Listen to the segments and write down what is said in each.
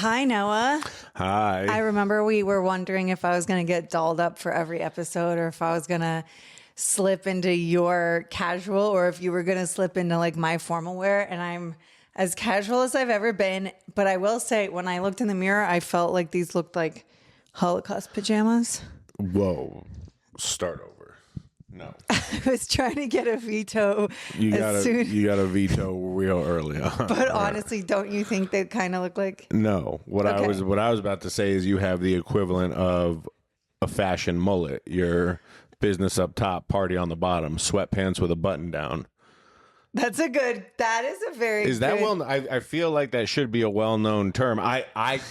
Hi, Noah. Hi. I remember we were wondering if I was going to get dolled up for every episode or if I was going to slip into your casual or if you were going to slip into like my formal wear. And I'm as casual as I've ever been. But I will say, when I looked in the mirror, I felt like these looked like Holocaust pajamas. Whoa. Start over. No. I was trying to get a veto. You got a veto real early on. But honestly, don't you think they kind of look like? No. What I was about to say is you have the equivalent of a fashion mullet. Your business up top, party on the bottom, sweatpants with a button down. That is a very Is that good... well? I feel like that should be a well-known term. I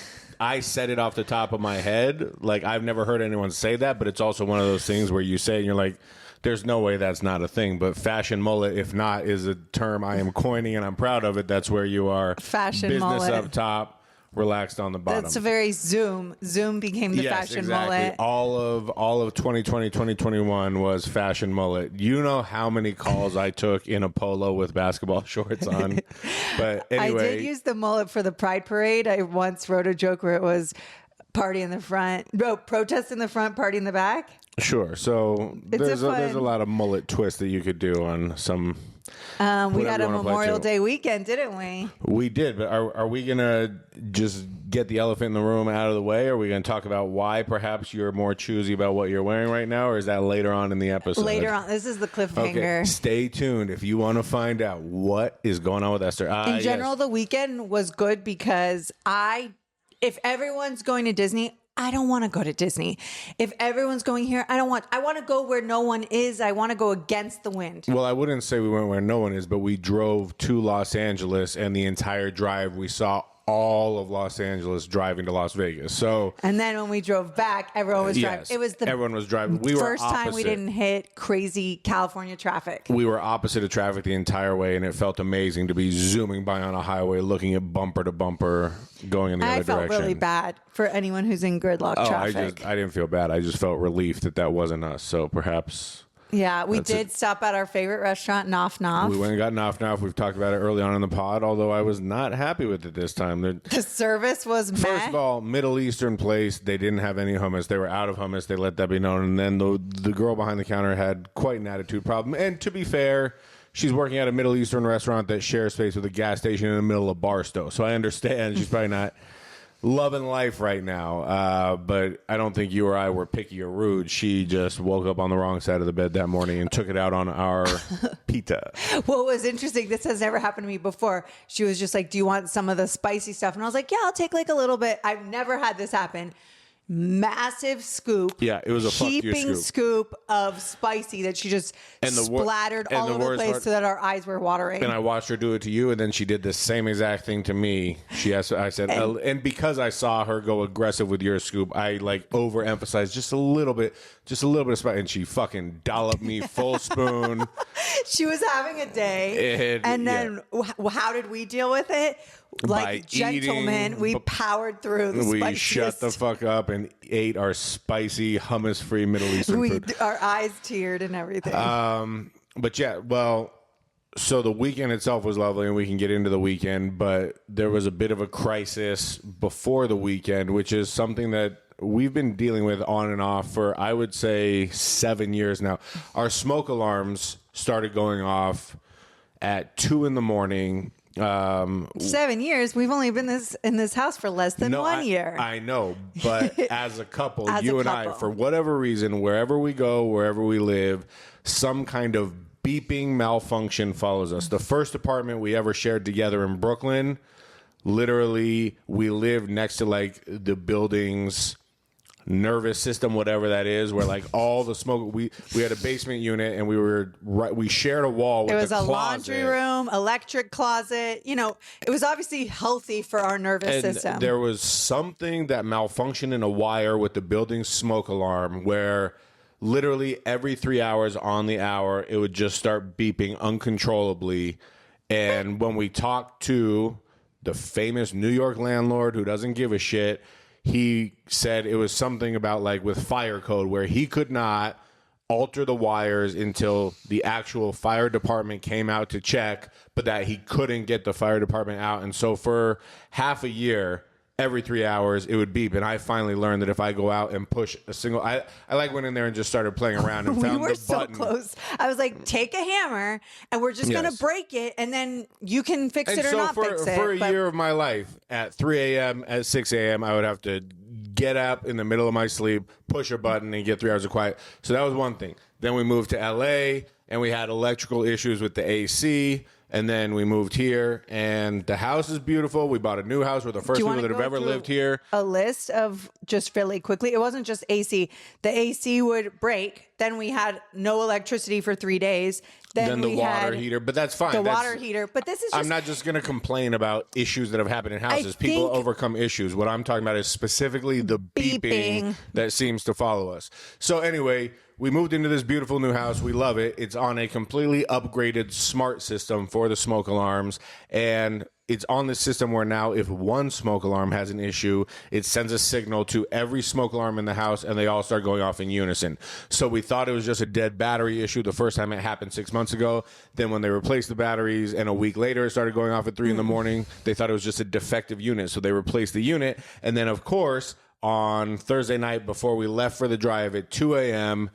said it off the top of my head. Like, I've never heard anyone say that, but it's also one of those things where you say it and you're like, there's no way that's not a thing. But fashion mullet, if not, is a term I am coining and I'm proud of it. That's where you are. Fashion business mullet. Up top, relaxed on the bottom. That's a very Zoom. Zoom became the fashion exactly. mullet. All of 2020, 2021 was fashion mullet. You know how many calls I took in a polo with basketball shorts on. But anyway. I did use the mullet for the Pride Parade. I once wrote a joke where it was party in the front, protest in the front, party in the back. Sure. So there's a lot of mullet twists that you could do on some. We had a Memorial Day weekend, didn't we? We did, but are we going to just get the elephant in the room out of the way? Or are we going to talk about why perhaps you're more choosy about what you're wearing right now? Or is that later on in the episode? Later on. This is the cliffhanger. Okay, stay tuned if you want to find out what is going on with Esther. In general, the weekend was good because if everyone's going to Disney, I don't want to go to Disney. If everyone's going here, I want to go where no one is. I want to go against the wind. Well, I wouldn't say we went where no one is, but we drove to Los Angeles, and the entire drive we saw all of Los Angeles driving to Las Vegas. So, and then when we drove back, everyone was driving. Yes, It was everyone was driving. We first were opposite. time we didn't hit crazy California traffic. We were opposite of traffic the entire way, and it felt amazing to be zooming by on a highway, looking at bumper to bumper, going in the other direction. I felt really bad for anyone who's in gridlock traffic. I didn't feel bad. I just felt relief that wasn't us. So perhaps... Yeah, we did stop at our favorite restaurant, Noff Noff. We went and got Noff Noff. We've talked about it early on in the pod, although I was not happy with it this time. The service was meh. First of all, Middle Eastern place. They didn't have any hummus. They were out of hummus. They let that be known. And then the girl behind the counter had quite an attitude problem. And to be fair, she's working at a Middle Eastern restaurant that shares space with a gas station in the middle of Barstow. So I understand she's probably not loving life right now, but I don't think you or I were picky or rude. She just woke up on the wrong side of the bed that morning and took it out on our pita. What was interesting, this has never happened to me before. She was just like, do you want some of the spicy stuff? And I was like, yeah, I'll take like a little bit. I've never had this happen. Massive scoop. Yeah, it was a heaping scoop of spicy that she just splattered all over the place so that our eyes were watering. And I watched her do it to you, and then she did the same exact thing to me. I said, and because I saw her go aggressive with your scoop, I like overemphasized just a little bit of spice, and she fucking dolloped me full spoon. She was having a day, and then how did we deal with it? Like gentlemen, we powered through the spiciest. We shut the fuck up and ate our spicy, hummus-free Middle Eastern food. Our eyes teared and everything. But yeah, well, so the weekend itself was lovely, and we can get into the weekend, but there was a bit of a crisis before the weekend, which is something that we've been dealing with on and off for, I would say, 7 years now. Our smoke alarms started going off at 2 a.m. 7 years. We've only been in this house for less than 1 year. I know, but as a couple, I, for whatever reason, wherever we go, wherever we live, some kind of beeping malfunction follows us. The first apartment we ever shared together in Brooklyn, literally, we lived next to like the building's nervous system, whatever that is, where like all the smoke, we had a basement unit, and we shared a wall with a laundry room, electric closet. You know, it was obviously healthy for our nervous system. There was something that malfunctioned in a wire with the building's smoke alarm where literally every 3 hours on the hour it would just start beeping uncontrollably. And when we talked to the famous New York landlord who doesn't give a shit, he said it was something about like with fire code where he could not alter the wires until the actual fire department came out to check, but that he couldn't get the fire department out. And so for half a year, every 3 hours it would beep. And I finally learned that if I go out and push a single, I like went in there and just started playing around and We found were the so button. close. I was like, take a hammer and we're just going to Yes. break it and then you can fix And it or so not fix it. for a But year of my life, at 3 a.m., at 6 a.m., I would have to get up in the middle of my sleep, push a button, and get 3 hours of quiet. So that was one thing. Then we moved to LA, and we had electrical issues with the AC. And then we moved here, and the house is beautiful. We bought a new house. We're the first people that have ever lived here. A list of just really quickly. It wasn't just AC. The AC would break. Then we had no electricity for 3 days. Then the we water had heater, but that's fine. the water heater. But this is just, I'm not just going to complain about issues that have happened in houses. People think- overcome issues. What I'm talking about is specifically the beeping that seems to follow us. So anyway, we moved into this beautiful new house. We love it. It's on a completely upgraded smart system for the smoke alarms. And it's on this system where now if one smoke alarm has an issue, it sends a signal to every smoke alarm in the house and they all start going off in unison. So we thought it was just a dead battery issue the first time it happened 6 months ago. Then when they replaced the batteries and a week later it started going off at 3 in the morning, they thought it was just a defective unit. So they replaced the unit. And then of course, on Thursday night before we left for the drive at 2 a.m.,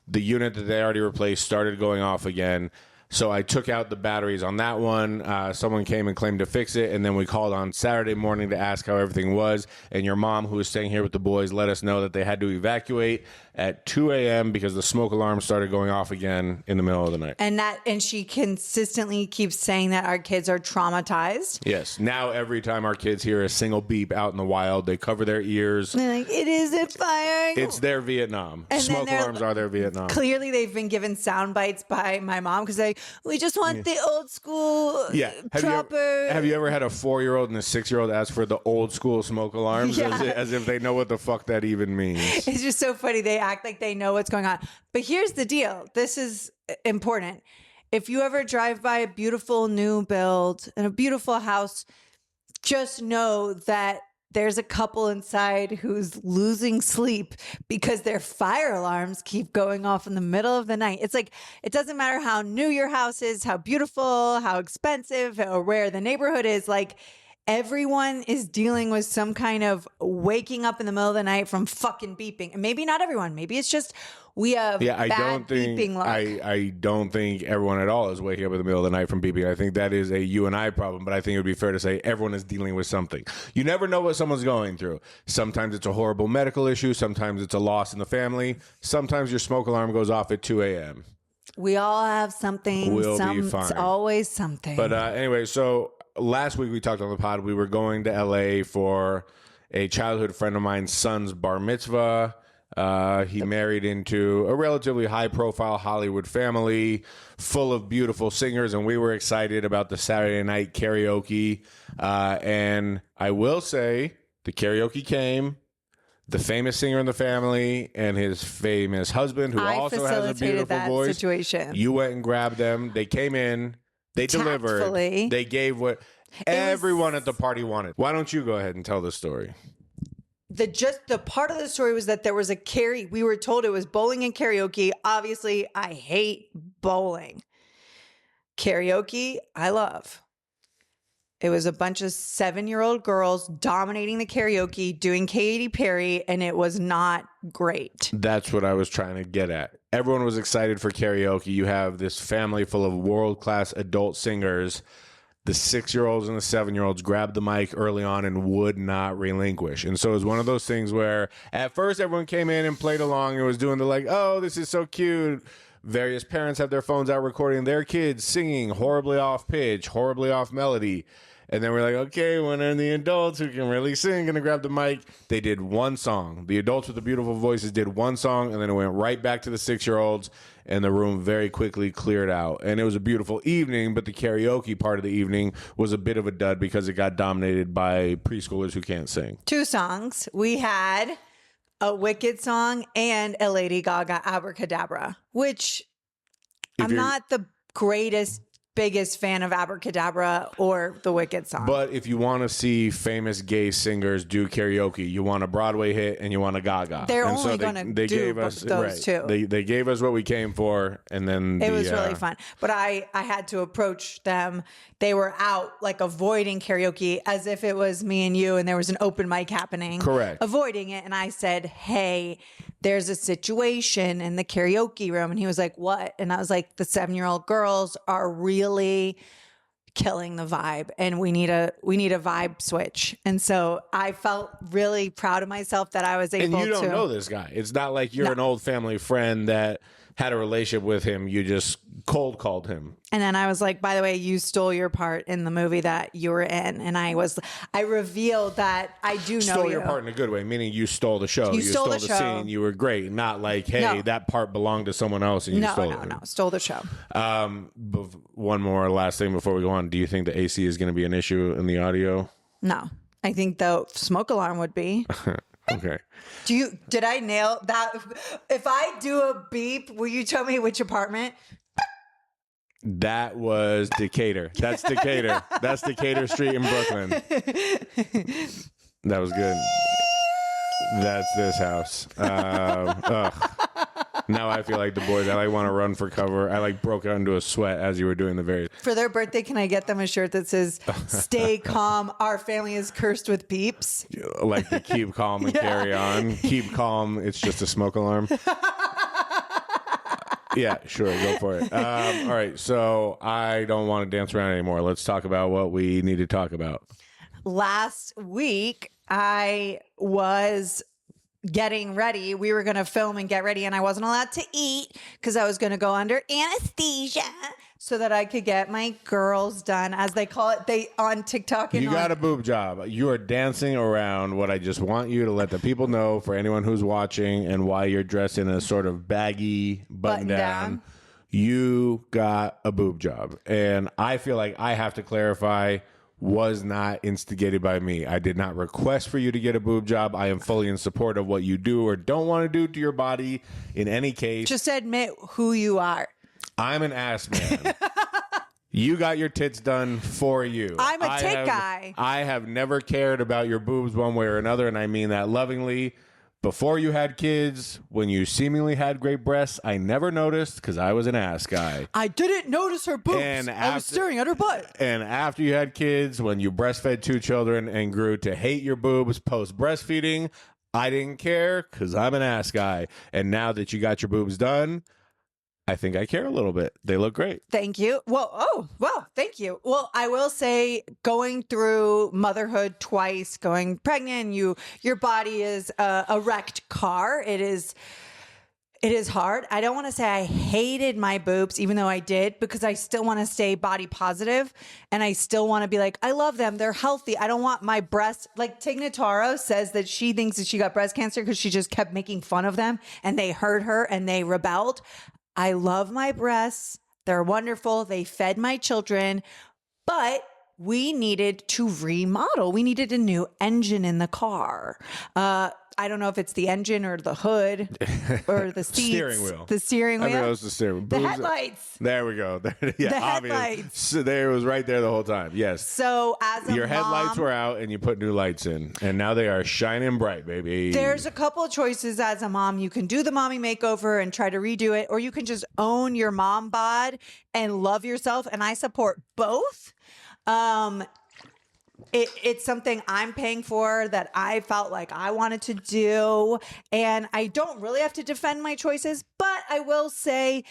the unit that they already replaced started going off again. So I took out the batteries on that one. Someone came and claimed to fix it. And then we called on Saturday morning to ask how everything was. And your mom, who was staying here with the boys, let us know that they had to evacuate at 2 a.m. because the smoke alarm started going off again in the middle of the night. and she consistently keeps saying that our kids are traumatized. Yes. Now every time our kids hear a single beep out in the wild, they cover their ears. They're like, it isn't firing. It's their Vietnam. And Smoke alarms are their Vietnam. Clearly, they've been given sound bites by my mom because we just want the old school, proper. Have you ever had a 4-year-old and a 6-year-old ask for the old school smoke alarms as if they know what the fuck that even means? It's just so funny. They act like they know what's going on. But here's the deal. This is important. If you ever drive by a beautiful new build and a beautiful house, just know that there's a couple inside who's losing sleep because their fire alarms keep going off in the middle of the night. It's like, it doesn't matter how new your house is, how beautiful, how expensive, or where the neighborhood is. Like, everyone is dealing with some kind of waking up in the middle of the night from fucking beeping. And maybe not everyone. Maybe it's just we have bad beeping luck. I don't think everyone at all is waking up in the middle of the night from beeping. I think that is a you and I problem, but I think it would be fair to say everyone is dealing with something. You never know what someone's going through. Sometimes it's a horrible medical issue. Sometimes it's a loss in the family. Sometimes your smoke alarm goes off at 2 a.m. We all have something. We'll be fine. It's always something. But anyway, so last week we talked on the pod. We were going to LA for a childhood friend of mine's son's bar mitzvah. He married into a relatively high-profile Hollywood family full of beautiful singers, and we were excited about the Saturday night karaoke. And I will say the karaoke came. The famous singer in the family and his famous husband, who also has a beautiful voice. Situation. You went and grabbed them. They came in. They delivered. Tactfully. They gave what everyone at the party wanted. Why don't you go ahead and tell the story? The part of the story was that there was we were told it was bowling and karaoke. Obviously, I hate bowling. Karaoke, I love. It was a bunch of 7-year-old girls dominating the karaoke, doing Katy Perry, and it was not great. That's what I was trying to get at. Everyone was excited for karaoke. You have this family full of world-class adult singers. The 6-year-olds and the 7-year-olds grabbed the mic early on and would not relinquish. And so it was one of those things where at first everyone came in and played along and was doing the like, oh, this is so cute. Various parents have their phones out recording their kids singing horribly off pitch, horribly off melody. And then we're like, okay, when are the adults who can really sing going to grab the mic? They did one song. The adults with the beautiful voices did one song, and then it went right back to the 6-year-olds, and the room very quickly cleared out. And it was a beautiful evening, but the karaoke part of the evening was a bit of a dud because it got dominated by preschoolers who can't sing. 2 songs. We had a Wicked song and a Lady Gaga Abracadabra, which I'm not the greatest biggest fan of Abracadabra or the Wicked song. But if you want to see famous gay singers do karaoke, you want a Broadway hit and you want a Gaga. They're and only going to do those two. They gave us what we came for, and then it was really fun. But I had to approach them. They were out like avoiding karaoke as if it was me and you and there was an open mic happening. Correct. Avoiding it. And I said, hey, there's a situation in the karaoke room. And he was like, what? And I was like, the 7-year-old girls are really killing the vibe and we need a vibe switch. And so I felt really proud of myself that I was able to. And you don't know this guy. It's not like you're an old family friend that had a relationship with him. You just cold called him. And then I was like, by the way, you stole your part in the movie that you were in. And I revealed that I do know Stole your part in a good way, meaning you stole the show. You stole the show. Scene. You were great. Not like, hey, that part belonged to someone else and you stole it. No, stole the show. One more last thing before we go on. Do you think the AC is going to be an issue in the audio? No. I think the smoke alarm would be. Okay. Did I nail that? If I do a beep, will you tell me which apartment? That was Decatur. That's Decatur. That's Decatur Street in Brooklyn. That was good. That's this house. Now I feel like the boys. I want to run for cover. I broke out into a sweat as you were doing the very. For their birthday, can I get them a shirt that says "Stay calm. Our family is cursed with beeps." Like the keep calm and carry on. Keep calm. It's just a smoke alarm. Yeah, sure. Go for it. All right. So I don't want to dance around anymore. Let's talk about what we need to talk about. Last week, I was getting ready. We were going to film and get ready, and I wasn't allowed to eat because I was going to go under anesthesia so that I could get my girls done, as they call it. They on TikTok. And you got a boob job. You are dancing around what I just want you to let the people know, for anyone who's watching, and why you're dressed in a sort of baggy button down. You got a boob job. And I feel like I have to clarify, was not instigated by me. I did not request for you to get a boob job. I am fully in support of what you do or don't want to do to your body in any case. Just admit who you are. I'm an ass man. You got your tits done for you. I'm a tit guy. I have never cared about your boobs one way or another, and I mean that lovingly. Before you had kids, when you seemingly had great breasts, I never noticed because I was an ass guy. I didn't notice her boobs. I was staring at her butt. And after you had kids, when you breastfed 2 children and grew to hate your boobs post breastfeeding, I didn't care because I'm an ass guy. And now that you got your boobs done, I think I care a little bit. They look great. Thank you. Well, thank you. Well, I will say, going through motherhood twice, going pregnant, your body is a wrecked car. It is hard. I don't want to say I hated my boobs, even though I did, because I still want to stay body positive and I still want to be like, I love them. They're healthy. I don't want my breasts. Like Tig Notaro says that she thinks that she got breast cancer because she just kept making fun of them and they hurt her and they rebelled. I love my breasts. They're wonderful. They fed my children, but we needed to remodel. We needed a new engine in the car. I don't know if it's the engine or the hood or the seats. Steering wheel. The steering wheel. I think it was the steering wheel. The headlights. There we go. Yeah, the obvious. headlights. So there it was right there the whole time. Yes. So as a your headlights were out and you put new lights in, and now they are shining bright, baby. There's a couple of choices as a mom. You can do the mommy makeover and try to redo it, or you can just own your mom bod and love yourself. And I support both. It's something I'm paying for that I felt like I wanted to do. And I don't really have to defend my choices, but I will say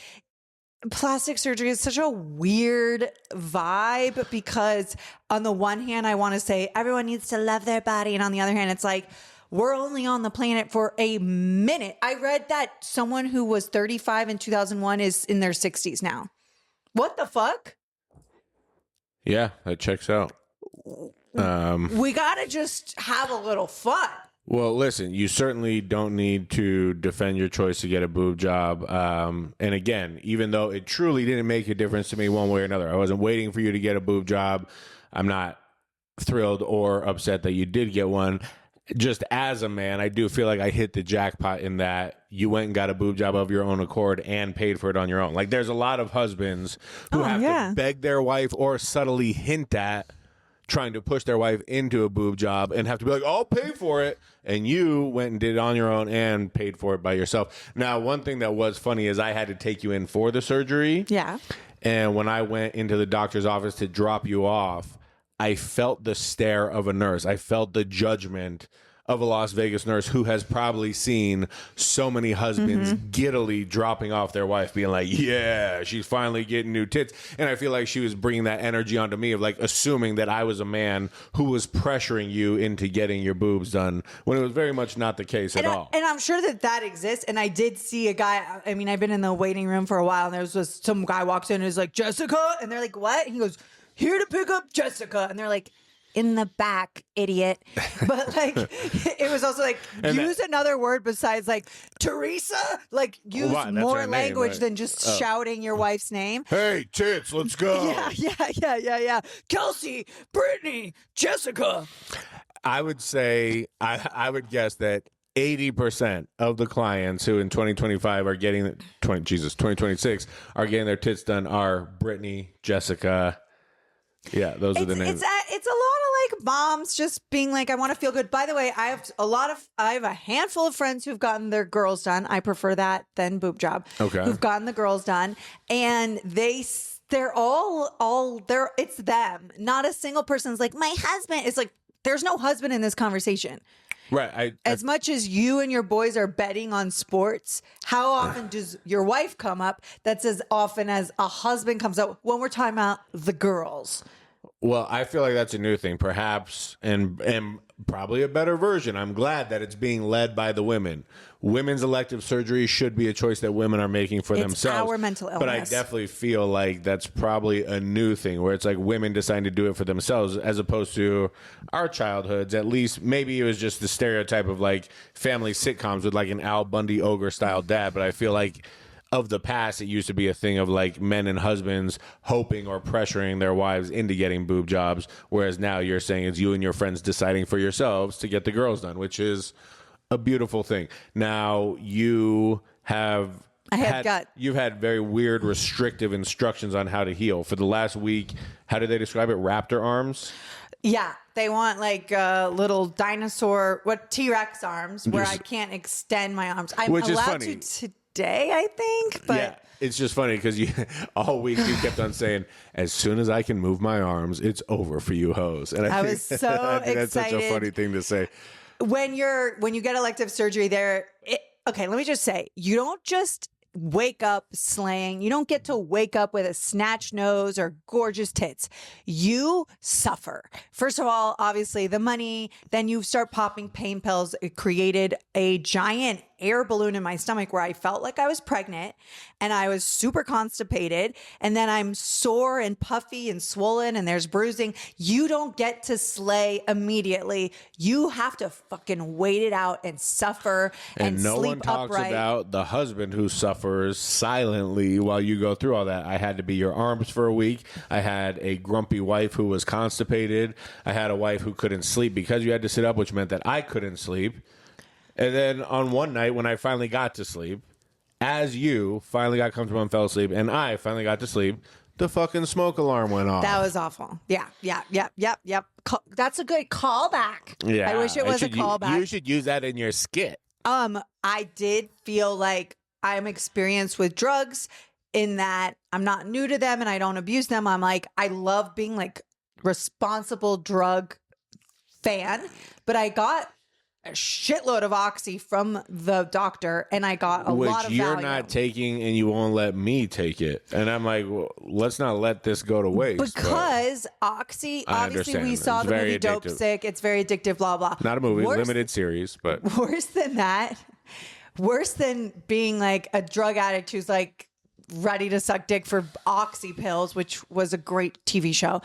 plastic surgery is such a weird vibe because on the one hand, I want to say everyone needs to love their body. And on the other hand, it's like, we're only on the planet for a minute. I read that someone who was 35 in 2001 is in their 60s now. What the fuck? Yeah, that checks out. We gotta just have a little fun. Well, listen, you certainly don't need to defend your choice to get a boob job. And again, even though it truly didn't make a difference to me one way or another, I wasn't waiting for you to get a boob job. I'm not thrilled or upset that you did get one. just as a man, I do feel like I hit the jackpot in that you went and got a boob job of your own accord and paid for it on your own. Like, there's a lot of husbands who have to beg their wife or subtly hint at trying to push their wife into a boob job and have to be like, I'll pay for it. And you went and did it on your own and paid for it by yourself. Now, one thing that was funny is I had to take you in for the surgery. Yeah. And when I went into the doctor's office to drop you off, I felt the stare of a nurse. I felt the judgment of a Las Vegas nurse who has probably seen so many husbands giddily dropping off their wife, being like, yeah, she's finally getting new tits. And I feel like she was bringing that energy onto me of like assuming that I was a man who was pressuring you into getting your boobs done when it was very much not the case at all. And I'm sure that exists. And I did see a guy. I mean, I've been in the waiting room for a while, and there was just some guy walks in and is like, Jessica. And they're like, what? And he goes, here to pick up Jessica. And they're like, in the back, idiot. But like, it was also like, use another word besides like Teresa. Like, use more language than just shouting your wife's name. Hey, tits, let's go. Yeah. Kelsey, Brittany, Jessica. I would say, I would guess that 80% of the clients who in 2025 are getting 2026 are getting their tits done are Brittany, Jessica. Yeah, those are the names. It's a lot of like moms just being like, I want to feel good. By the way, I have a handful of friends who've gotten their girls done. I prefer that than boob job. Okay. Who've gotten the girls done, and they're all it's them. Not a single person's like, my husband. It's like, there's no husband in this conversation. Right. As much as you and your boys are betting on sports, how often does your wife come up? That's as often as a husband comes up when we're talking about the girls. Well, I feel like that's a new thing, perhaps, and probably a better version. I'm glad that it's being led by the women. Women's elective surgery should be a choice that women are making for themselves. Our mental illness. But I definitely feel like that's probably a new thing where it's like women deciding to do it for themselves as opposed to our childhoods. At least maybe it was just the stereotype of like family sitcoms with like an Al Bundy ogre style dad. But I feel like of the past, it used to be a thing of like men and husbands hoping or pressuring their wives into getting boob jobs. Whereas now you're saying it's you and your friends deciding for yourselves to get the girls done, which is a beautiful thing. Now you have you've had very weird restrictive instructions on how to heal for the last week. How do they describe it? Raptor arms? Yeah, they want like little dinosaur, T-Rex arms where I can't extend my arms. I'm allowed to today, I think. But yeah, it's just funny because all week you kept on saying, as soon as I can move my arms, it's over for you hoes. And I was so think that's such a excited. funny thing to say. When you get elective surgery okay, let me just say, you don't just wake up slaying. You don't get to wake up with a snatch nose or gorgeous tits. You suffer. First of all, obviously the money, then you start popping pain pills. It created a giant air balloon in my stomach where I felt like I was pregnant and I was super constipated. And then I'm sore and puffy and swollen and there's bruising. You don't get to slay immediately. You have to fucking wait it out and suffer and no sleep one talks upright. about the husband who suffers silently while you go through all that. I had to be your arms for a week. I had a grumpy wife who was constipated. I had a wife who couldn't sleep because you had to sit up, which meant that I couldn't sleep. And then on one night when I finally got to sleep, as you finally got comfortable and fell asleep, and I finally got to sleep, the fucking smoke alarm went off. That was awful. Yeah. That's a good callback. Yeah. I wish it was a callback. You should use that in your skit. I did feel like I'm experienced with drugs in that I'm not new to them and I don't abuse them. I'm like, I love being like responsible drug fan, but I got a shitload of oxy from the doctor and I got a lot of which you're Valium. not taking and you won't let me take it. And I'm like, well, let's not let this go to waste. Because oxy, obviously we saw the movie Dope Sick. It's very addictive, blah, blah. Not a movie, limited series, but worse than that, worse than being like a drug addict who's like ready to suck dick for oxy pills, which was a great TV show.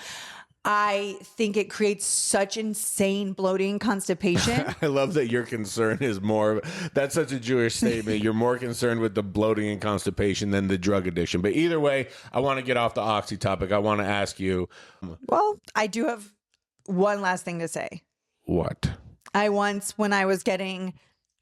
I think it creates such insane bloating and constipation. I love that your concern is more, that's such a Jewish statement. You're more concerned with the bloating and constipation than the drug addiction. But either way, I want to get off the oxy topic. I want to ask you. Well, I do have one last thing to say. What? I once, when I was getting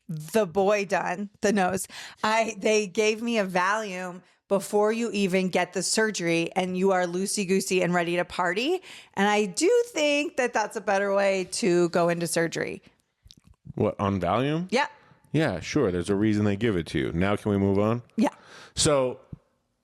the boy done, the nose, they gave me a Valium before you even get the surgery and you are loosey-goosey and ready to party. And I do think that that's a better way to go into surgery. What, on Valium? Yeah. Yeah, sure. There's a reason they give it to you. Now can we move on? Yeah. So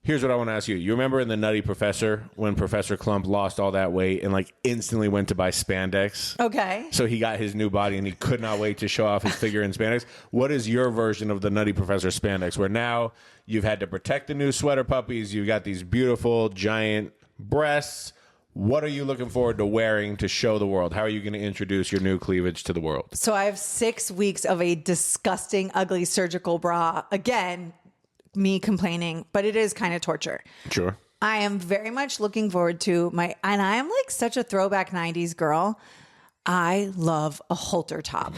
here's what I want to ask you. You remember in The Nutty Professor when Professor Klump lost all that weight and like instantly went to buy spandex? Okay. So he got his new body and he could not wait to show off his figure in spandex. What is your version of the Nutty Professor spandex where now you've had to protect the new sweater puppies? You've got these beautiful giant breasts. What are you looking forward to wearing to show the world? How are you going to introduce your new cleavage to the world? So I have 6 weeks of a disgusting, ugly surgical bra. Again, me complaining, but it is kind of torture. Sure. I am very much looking forward to and I am like such a throwback 90s girl. I love a halter top.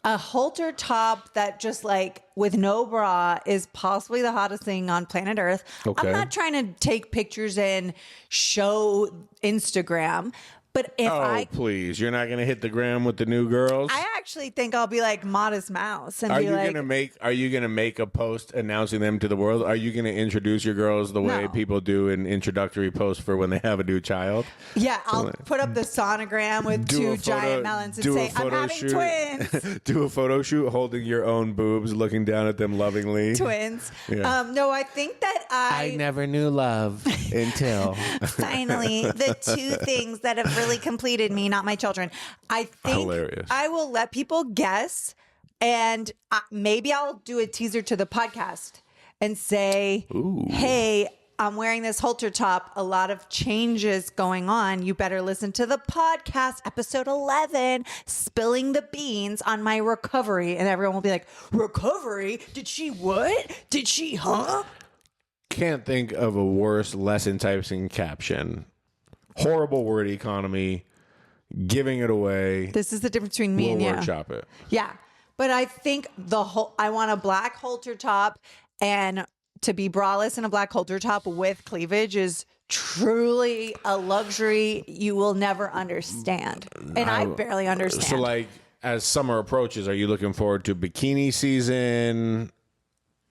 A halter top that just like with no bra is possibly the hottest thing on planet Earth. Okay. I'm not trying to take pictures and show Instagram, but if please. You're not going to hit the gram with the new girls? I actually think I'll be like Modest Mouse and Are be you like, going to make a post announcing them to the world? Are you going to introduce your girls the way No. people do an introductory post for when they have a new child? yeah, I'll put up the sonogram with two giant melons and say, I'm having twins. Do a photo shoot holding your own boobs, looking down at them lovingly. Twins. Yeah. No, I think that I never knew love until finally the two things that have really completed me, not my children. I think Hilarious. I will let people guess, and maybe I'll do a teaser to the podcast and say, Ooh. hey, I'm wearing this halter top. A lot of changes going on. You better listen to the podcast, episode 11, spilling the beans on my recovery. And everyone will be like, recovery? Did she what? Did she, huh? Can't think of a worse, less enticing caption. Horrible word economy, giving it away. This is the difference between me We'll and you. workshop it. Yeah. But I think I want a black halter top, and to be braless in a black halter top with cleavage is truly a luxury you will never understand. And I barely understand. So like as summer approaches, are you looking forward to bikini season?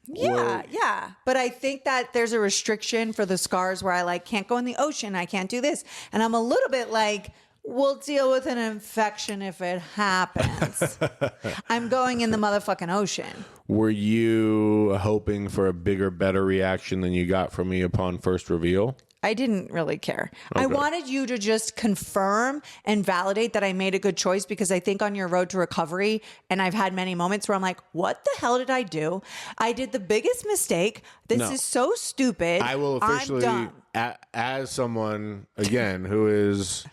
Yeah. But I think that there's a restriction for the scars where I like can't go in the ocean. I can't do this. And I'm a little bit like, we'll deal with an infection if it happens. I'm going in the motherfucking ocean. Were you hoping for a bigger, better reaction than you got from me upon first reveal? I didn't really care. I wanted you to just confirm and validate that I made a good choice, because I think on your road to recovery, and I've had many moments where I'm like, what the hell did I do? I did the biggest mistake. This is so stupid. I will officially, I'm done. as someone, again, who is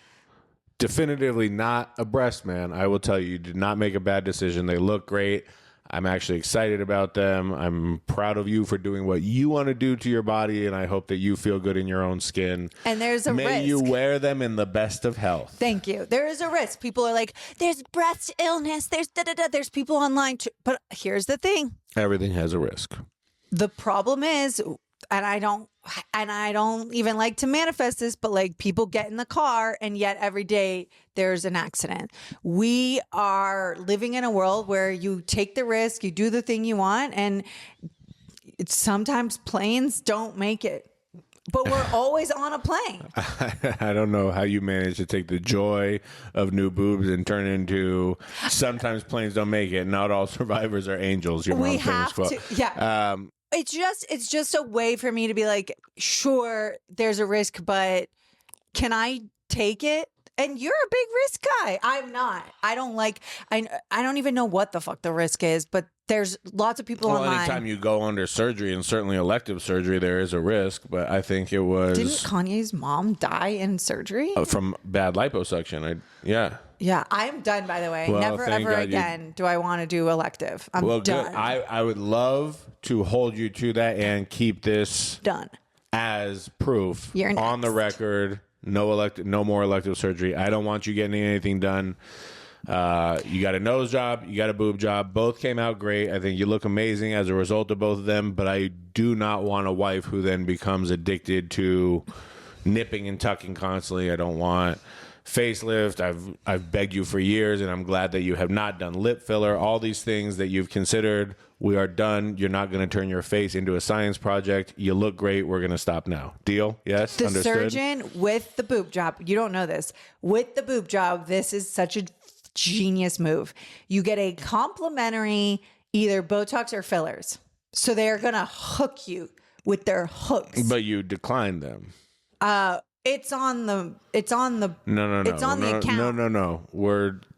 definitively not a breast man, I will tell you did not make a bad decision. They look great. I'm actually excited about them. I'm proud of you for doing what you want to do to your body, and I hope that you feel good in your own skin. And there's a risk. May you wear them in the best of health. Thank you. There is a risk. People are like, there's breast illness. There's There's people online too. But here's the thing. Everything has a risk. The problem is, and I don't even like to manifest this, but like people get in the car and yet every day there's an accident. We are living in a world where you take the risk, you do the thing you want, and sometimes planes don't make it. But we're always on a plane. I don't know how you manage to take the joy of new boobs and turn it into sometimes planes don't make it. Not all survivors are angels. Your mom's famous quote. Yeah. It's just a way for me to be like, sure, there's a risk, but can I take it? And you're a big risk guy. I'm not. I don't even know what the fuck the risk is, but there's lots of people online. Anytime you go under surgery, and certainly elective surgery, there is a risk, but I think it was... Didn't Kanye's mom die in surgery? From bad liposuction. Yeah. Yeah, I'm done, by the way. Well, Never, ever again do I want to do elective. I'm done. Good. I would love to hold you to that and keep this done as proof You're on the next. record. No more elective surgery. I don't want you getting anything done. You got a nose job, you got a boob job. Both came out great. I think you look amazing as a result of both of them, but I do not want a wife who then becomes addicted to nipping and tucking constantly. I don't want facelift. I've begged you for years, and I'm glad that you have not done lip filler. All these things that you've considered, we are done. You're not going to turn your face into a science project. You look great. We're going to stop now. Deal? Yes? The Understood? surgeon with the boob job, you don't know this, with the boob job, this is such a genius move. You get a complimentary either Botox or fillers. So they're going to hook you with their hooks. But you declined them. It's on the No. It's on the account. No.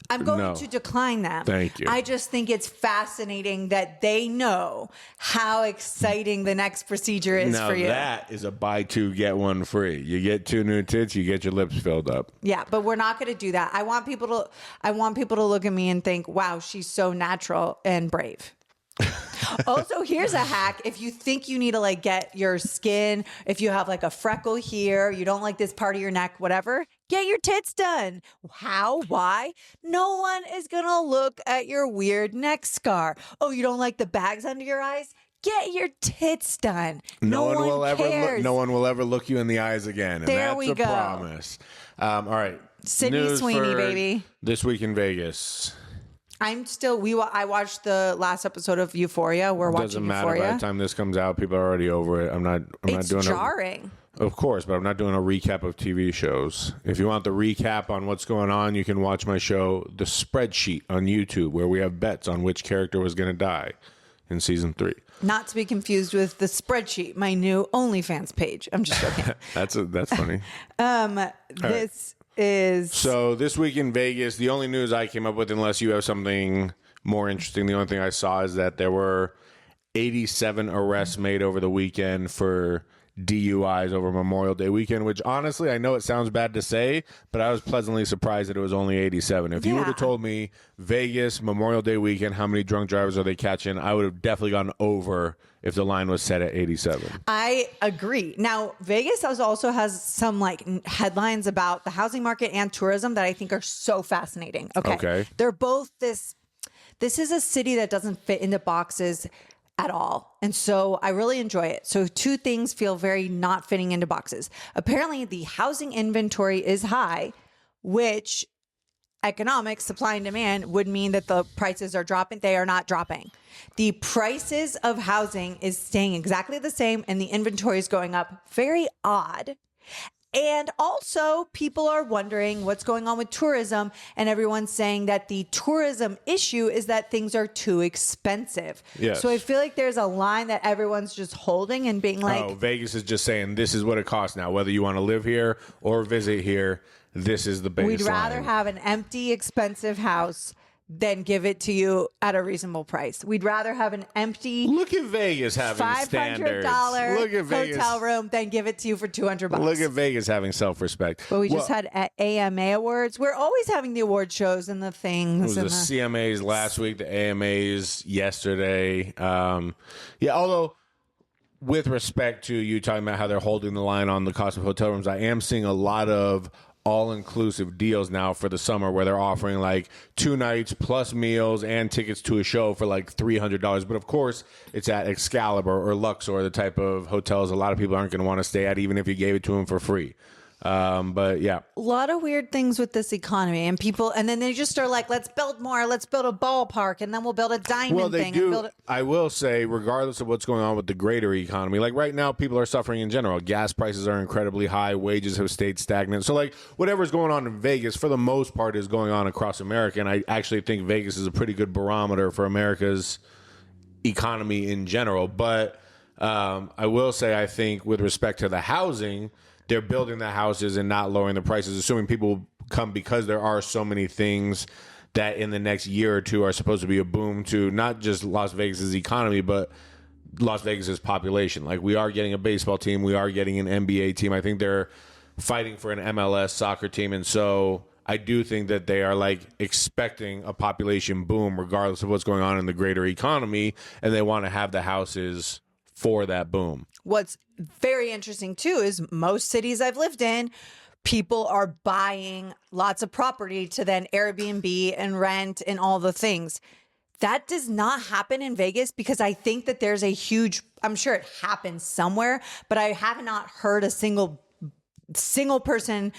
I'm going to decline them. Thank you. I just think it's fascinating that they know how exciting the next procedure is Now for you. that is a buy two, get one free. You get 2 new tits, you get your lips filled up. Yeah, but we're not going to do that. I want people to look at me and think, wow, she's so natural and brave. Also, here's a hack. If you think you need to like get your skin, if you have like a freckle here, you don't like this part of your neck, whatever, get your tits done. How? Why? No one is going to look at your weird neck scar. Oh, you don't like the bags under your eyes? Get your tits done. No one will cares. No one will ever look you in the eyes again. And There that's we a go. promise. All right. Sydney News Sweeney, for baby. This week in Vegas. I watched the last episode of Euphoria. We're watching Doesn't matter. Euphoria. By the time this comes out, people are already over it. I'm not doing jarring. Of course, but I'm not doing a recap of TV shows. If you want the recap on what's going on, you can watch my show, The Spreadsheet, on YouTube, where we have bets on which character was going to die in season 3. Not to be confused with The Spreadsheet, my new OnlyFans page. I'm just joking. That's funny. This is So this week in Vegas, the only news I came up with, unless you have something more interesting, the only thing I saw is that there were 87 arrests made over the weekend for DUIs over Memorial Day weekend, which honestly, I know it sounds bad to say, but I was pleasantly surprised that it was only 87. If you would have told me Vegas, Memorial Day weekend, how many drunk drivers are they catching, I would have definitely gone over if the line was set at 87. I agree. Now, Vegas also has some like headlines about the housing market and tourism that I think are so fascinating. Okay. They're both this is a city that doesn't fit into boxes at all. And so I really enjoy it. So 2 things feel very not fitting into boxes. Apparently, the housing inventory is high, which economics, supply and demand, would mean that the prices are dropping. They are not dropping. The prices of housing is staying exactly the same and the inventory is going up. Very odd. And also, people are wondering what's going on with tourism, and everyone's saying that the tourism issue is that things are too expensive. Yes. So I feel like there's a line that everyone's just holding and being like, Vegas is just saying this is what it costs now, whether you want to live here or visit here. This is the baseline. we'd rather have an empty, expensive house than give it to you at a reasonable price. We'd rather have an empty Look at Vegas having standards. Look at Vegas. hotel room than give it to you for $200. Look at Vegas having self-respect. But we just had AMA awards. We're always having the award shows and the things. It was the CMAs last week, the AMAs yesterday. Although with respect to you talking about how they're holding the line on the cost of hotel rooms, I am seeing a lot of all-inclusive deals now for the summer where they're offering like 2 nights plus meals and tickets to a show for like $300. But of course, it's at Excalibur or Luxor, the type of hotels a lot of people aren't going to want to stay at, even if you gave it to them for free. But yeah, a lot of weird things with this economy, and people, and then they just are like, let's build more, let's build a ballpark, and then we'll build a diamond thing. Do. And build I will say, regardless of what's going on with the greater economy, like right now, people are suffering in general. Gas prices are incredibly high. Wages have stayed stagnant. So like whatever's going on in Vegas, for the most part, is going on across America. And I actually think Vegas is a pretty good barometer for America's economy in general. But I will say, I think with respect to the housing, they're building the houses and not lowering the prices, assuming people will come, because there are so many things that in the next year or 2 are supposed to be a boom to not just Las Vegas's economy, but Las Vegas's population. Like, we are getting a baseball team. We are getting an NBA team. I think they're fighting for an MLS soccer team. And so I do think that they are like expecting a population boom regardless of what's going on in the greater economy. And they want to have the houses for that boom. What's very interesting too is most cities I've lived in, people are buying lots of property to then Airbnb and rent and all the things. That does not happen in Vegas because I think that there's a huge, I'm sure it happens somewhere, but I have not heard a single person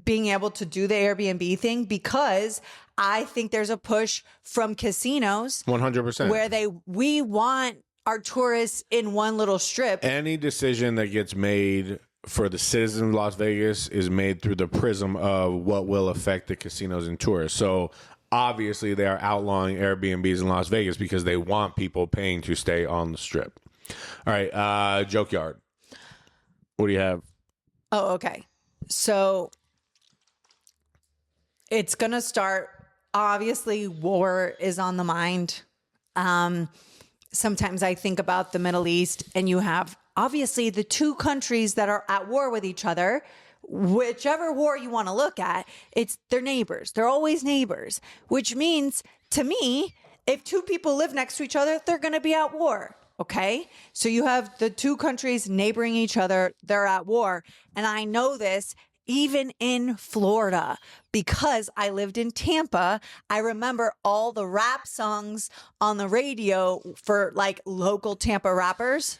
being able to do the Airbnb thing, because I think there's a push from casinos 100%. where we want our tourists in one little strip. Any decision that gets made for the citizens of Las Vegas is made through the prism of what will affect the casinos and tourists. So obviously they are outlawing Airbnbs in Las Vegas because they want people paying to stay on the strip. All right, Joke Yard. What do you have? Oh, okay. So it's going to start. Obviously, war is on the mind. Sometimes I think about the Middle East, and you have obviously the two countries that are at war with each other. Whichever war you want to look at, they're neighbors. They're always neighbors, which means to me, if two people live next to each other, they're going to be at war. Okay. So you have the two countries neighboring each other. They're at war. And I know this even in Florida because I lived in Tampa. I remember all the rap songs on the radio for like local Tampa rappers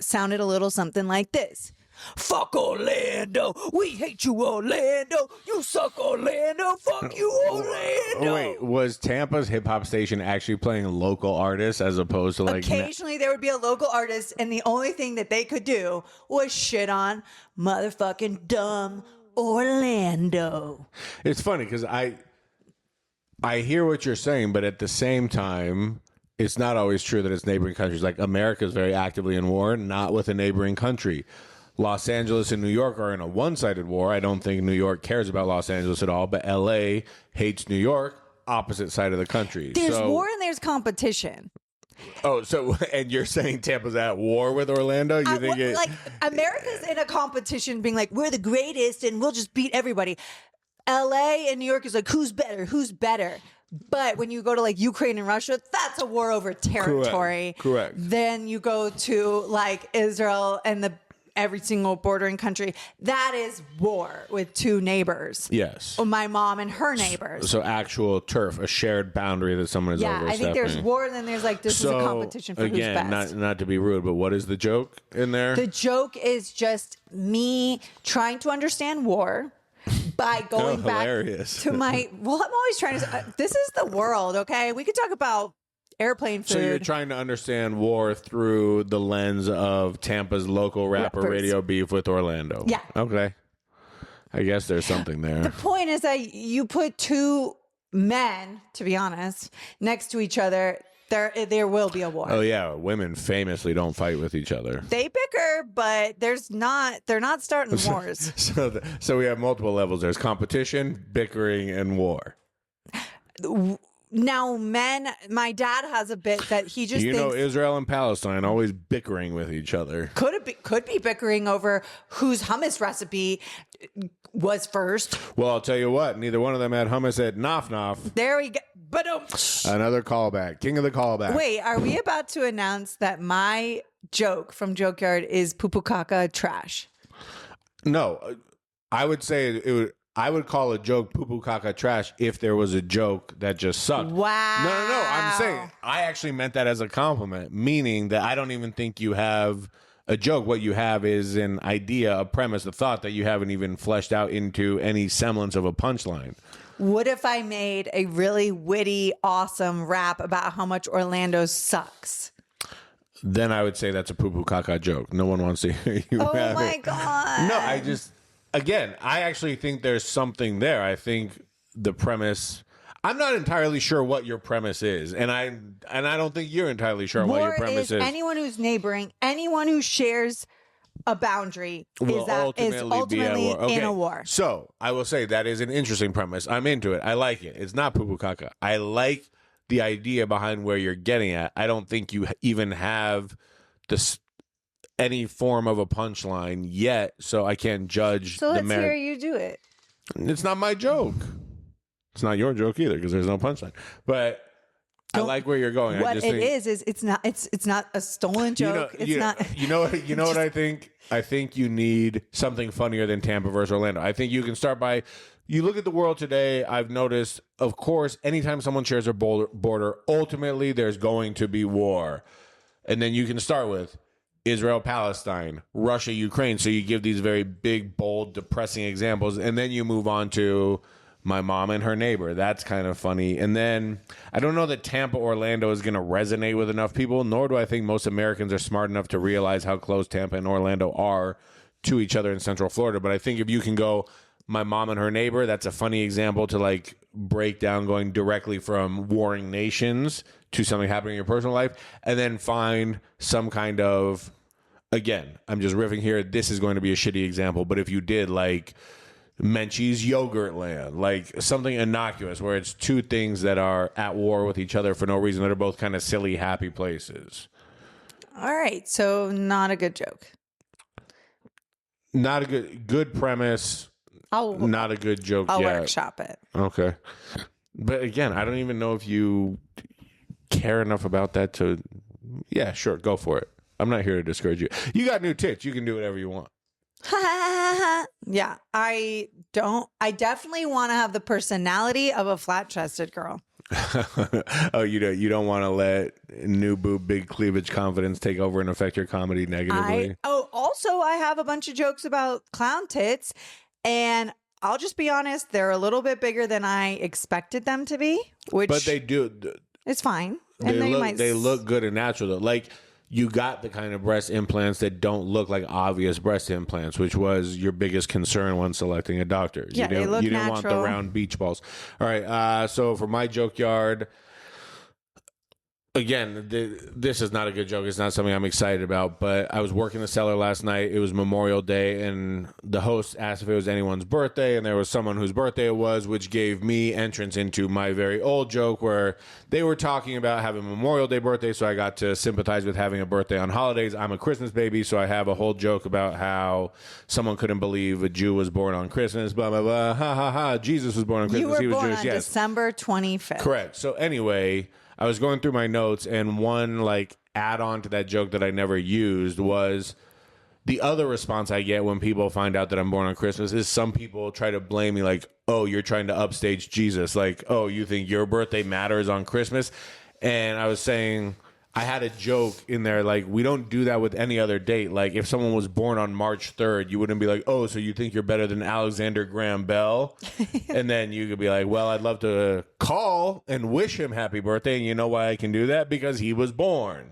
sounded a little something like this. Fuck Orlando. We hate you, Orlando. You suck, Orlando. Fuck you, Orlando. Wait, was Tampa's hip hop station actually playing local artists as opposed to like... Occasionally there would be a local artist, and the only thing that they could do was shit on motherfucking dumb Orlando. It's funny because I hear what you're saying, but at the same time, it's not always true that it's neighboring countries. Like America is very actively in war, not with a neighboring country. Los Angeles and New York are in a one-sided war. I don't think New York cares about Los Angeles at all, but LA hates New York, opposite side of the country. There's war and there's competition. Oh, so, and you're saying Tampa's at war with Orlando? You think it... Like, America's in a competition being like, we're the greatest and we'll just beat everybody. LA and New York is like, who's better? Who's better? But when you go to like Ukraine and Russia, that's a war over territory. Correct. Then you go to like Israel and every single bordering country. That is war with two neighbors. Yes. My mom and her neighbors. So actual turf, a shared boundary that someone is overstepping. I think there's war, and then there's like this is a competition for who's best. Not to be rude, but what is the joke in there? The joke is just me trying to understand war by going back to my... Well, I'm always trying to... this is the world, okay? We could talk about airplane food. So you're trying to understand war through the lens of Tampa's local rapper radio beef with Orlando. Yeah. Okay. I guess there's something there. The point is that you put two men, to be honest, next to each other, there will be a war. Oh yeah, women famously don't fight with each other. They bicker, but they're not starting wars. So we have multiple levels. There's competition, bickering, and war. Now, men, my dad has a bit that he just thinks, Israel and Palestine always bickering with each other. Could be bickering over whose hummus recipe was first. Well, I'll tell you what, neither one of them had hummus at Nof Nof. There we go. But another callback. King of the callback. Wait, are we about to announce that my joke from Joke Yard is poo-poo caca trash? No, I would say I would call a joke poo-poo caca trash if there was a joke that just sucked. Wow. No. I'm saying I actually meant that as a compliment, meaning that I don't even think you have a joke. What you have is an idea, a premise, a thought that you haven't even fleshed out into any semblance of a punchline. What if I made a really witty, awesome rap about how much Orlando sucks? Then I would say that's a poo-poo caca joke. No one wants to hear you. Oh my God. No, I actually think there's something there. I think the premise, I'm not entirely sure what your premise is, and I don't think you're entirely sure what your premise is. Anyone who's neighboring, anyone who shares a boundary is ultimately in a war. So I will say that is an interesting premise. I'm into it. I like it. It's not poo-poo caca. I like the idea behind where you're getting at. I don't think you even have any form of a punchline yet, so I can't judge. So let's hear you do it. It's not my joke. It's not your joke either because there's no punchline. But I like where you're going. What it's not a stolen joke. You know what I think? I think you need something funnier than Tampa versus Orlando. I think you can start by, you look at the world today. I've noticed, of course, anytime someone shares a border, ultimately there's going to be war. And then you can start with, Israel, Palestine, Russia, Ukraine. So you give these very big, bold, depressing examples, and then you move on to my mom and her neighbor. That's kind of funny. And then I don't know that Tampa, Orlando is going to resonate with enough people, nor do I think most Americans are smart enough to realize how close Tampa and Orlando are to each other in Central Florida. But I think if you can go my mom and her neighbor, that's a funny example to like break down going directly from warring nations to something happening in your personal life, and then find some kind of, again, I'm just riffing here, this is going to be a shitty example, but if you did like Menchie's Yogurt Land, like something innocuous where it's two things that are at war with each other for no reason, that are both kind of silly, happy places. All right. So not a good joke. Not a good premise. Not a good joke I'll yet. workshop it. Okay. But again, I don't even know if you care enough about that to, yeah, sure, go for it. I'm not here to discourage you. You got new tits. You can do whatever you want. Yeah, I don't. I definitely want to have the personality of a flat-chested girl. Oh, you don't want to let new boob, big cleavage confidence take over and affect your comedy negatively. Also, I have a bunch of jokes about clown tits, and I'll just be honest, they're a little bit bigger than I expected them to be. But they do. It's fine. They look good and natural though. Like, you got the kind of breast implants that don't look like obvious breast implants, which was your biggest concern when selecting a doctor. Yeah, you didn't natural. Want the round beach balls. All right. So for my joke yard, again, this is not a good joke. It's not something I'm excited about, but I was working the cellar last night. It was Memorial Day, and the host asked if it was anyone's birthday, and there was someone whose birthday it was, which gave me entrance into my very old joke where they were talking about having Memorial Day birthday, so I got to sympathize with having a birthday on holidays. I'm a Christmas baby, so I have a whole joke about how someone couldn't believe a Jew was born on Christmas, blah, blah, blah, ha, ha, ha, Jesus was born on Christmas. You were born Jewish. on Yes. December 25th. Correct. So anyway, I was going through my notes, and one like add-on to that joke that I never used was the other response I get when people find out that I'm born on Christmas is some people try to blame me like, oh, you're trying to upstage Jesus. Like, oh, you think your birthday matters on Christmas? And I was saying, I had a joke in there, like, we don't do that with any other date. Like, if someone was born on March 3rd, you wouldn't be like, oh, so you think you're better than Alexander Graham Bell? And then you could be like, well, I'd love to call and wish him happy birthday. And you know why I can do that? Because he was born.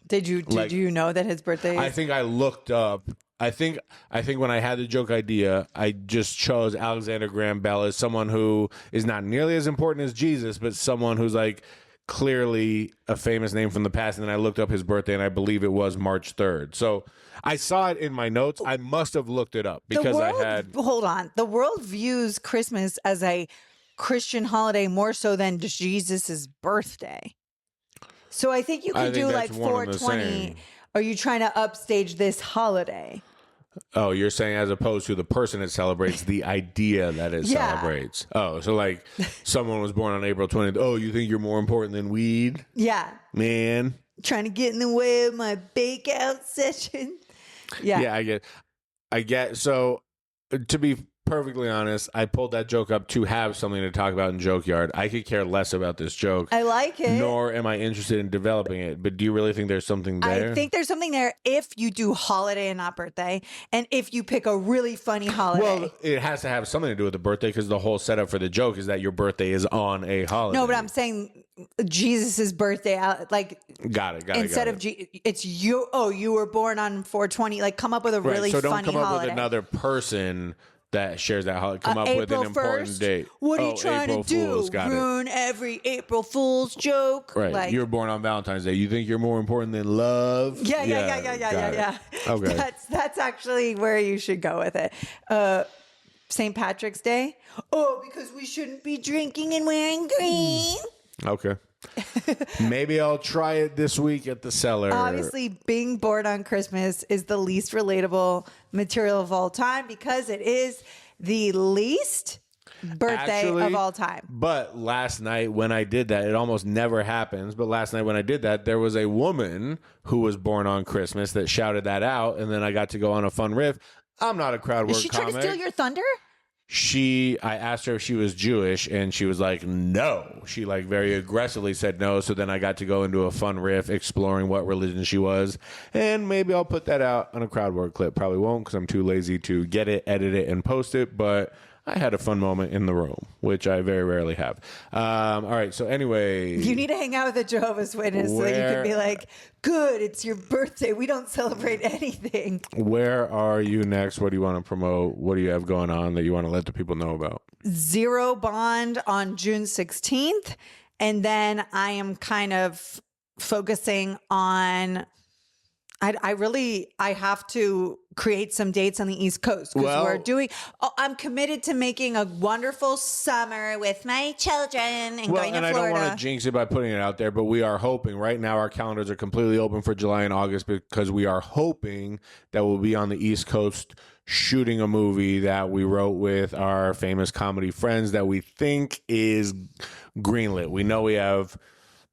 Did you know that his birthday is? I think I looked up. I think when I had the joke idea, I just chose Alexander Graham Bell as someone who is not nearly as important as Jesus, but someone who's like clearly a famous name from the past. And then I looked up his birthday, and I believe it was March 3rd. So I saw it in my notes. I must have looked it up because Hold on. The world views Christmas as a Christian holiday more so than just Jesus's birthday. So I think you could do like 420. Are you trying to upstage this holiday? Oh, you're saying as opposed to the person it celebrates, the idea that it celebrates. Oh, so like someone was born on April 20th. Oh, you think you're more important than weed? Yeah. Man. Trying to get in the way of my bake out session. Yeah. Yeah, I get. So to be perfectly honest, I pulled that joke up to have something to talk about in Joke Yard. I could care less about this joke. I like it. Nor am I interested in developing it. But do you really think there's something there? I think there's something there if you do holiday and not birthday, and if you pick a really funny holiday. Well, it has to have something to do with the birthday because the whole setup for the joke is that your birthday is on a holiday. No, but I'm saying Jesus's birthday, like got it. Instead of it's you. Oh, you were born on 420. Like, come up with a really so funny holiday. don't come up with another person that shares that holiday. Come up with an important 1st? date. What are you trying April to do? Fools, Ruin every April Fool's joke? Right. Like, you were born on Valentine's Day. You think you're more important than love? Yeah. Okay. That's actually where you should go with it. St. Patrick's Day. Oh, because we shouldn't be drinking and wearing green. Okay. Maybe I'll try it this week at the cellar. Obviously, being born on Christmas is the least relatable material of all time because it is the least birthday of all time. But last night when I did that, it almost never happens. But last night when I did that, there was a woman who was born on Christmas that shouted that out. And then I got to go on a fun riff. I'm not a crowd work Is she comic. trying to steal your thunder? I asked her if she was Jewish, and she was like, no. She like very aggressively said no. So then I got to go into a fun riff exploring what religion she was. And maybe I'll put that out on a crowd work clip. Probably won't, because I'm too lazy to get it, edit it, and post it. But I had a fun moment in the room, which I very rarely have. All right. So anyway, you need to hang out with a Jehovah's Witness so that you can be like, good, it's your birthday. We don't celebrate anything. Where are you next? What do you want to promote? What do you have going on that you want to let the people know about? Zero Bond on June 16th. And then I am kind of focusing on... I have to create some dates on the East Coast because I'm committed to making a wonderful summer with my children and going to Florida. I don't want to jinx it by putting it out there, but we are hoping right now our calendars are completely open for July and August because we are hoping that we'll be on the East Coast shooting a movie that we wrote with our famous comedy friends that we think is greenlit. We know we have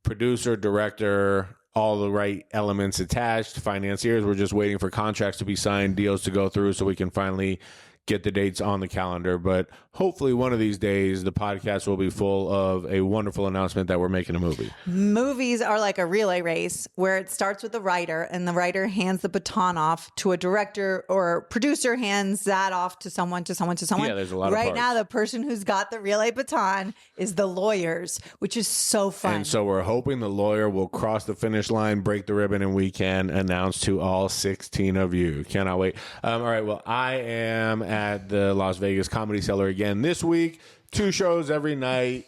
producer, director, all the right elements attached, financiers. We're just waiting for contracts to be signed, deals to go through so we can finally get the dates on the calendar. But hopefully one of these days, the podcast will be full of a wonderful announcement that we're making a movie. Movies are like a relay race where it starts with the writer and the writer hands the baton off to a director, or producer hands that off to someone. Yeah, there's a lot of Right parts. now, the person who's got the relay baton is the lawyers, which is so fun. And so we're hoping the lawyer will cross the finish line, break the ribbon, and we can announce to all 16 of you. Cannot wait. All right, well, I am at the Las Vegas Comedy Cellar again this week. 2 shows every night,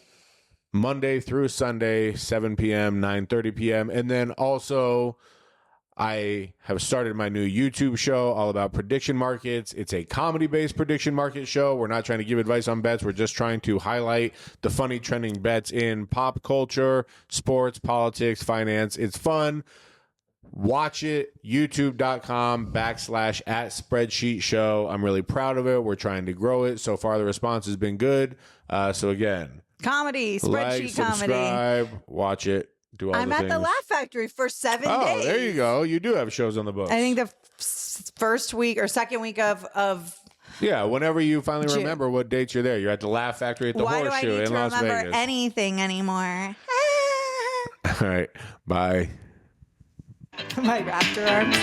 Monday through Sunday, 7 p.m., 9:30 p.m. And then also I have started my new YouTube show all about prediction markets. It's a comedy-based prediction market show. We're not trying to give advice on bets. We're just trying to highlight the funny trending bets in pop culture, sports, politics, finance. It's fun. Watch it, youtube.com/@spreadsheet show. I'm really proud of it. We're trying to grow it. So far, the response has been good. So again, comedy, spreadsheet comedy. Subscribe, watch it, do all the things. I'm at the Laugh Factory for 7 days. Oh, there you go. You do have shows on the books. I think the first week or second week of yeah, whenever you finally June. Remember what dates you're there. You're at the Laugh Factory at the Why do I Horseshoe need in to Las remember Vegas. anything anymore? All right, bye. My Raptor arms.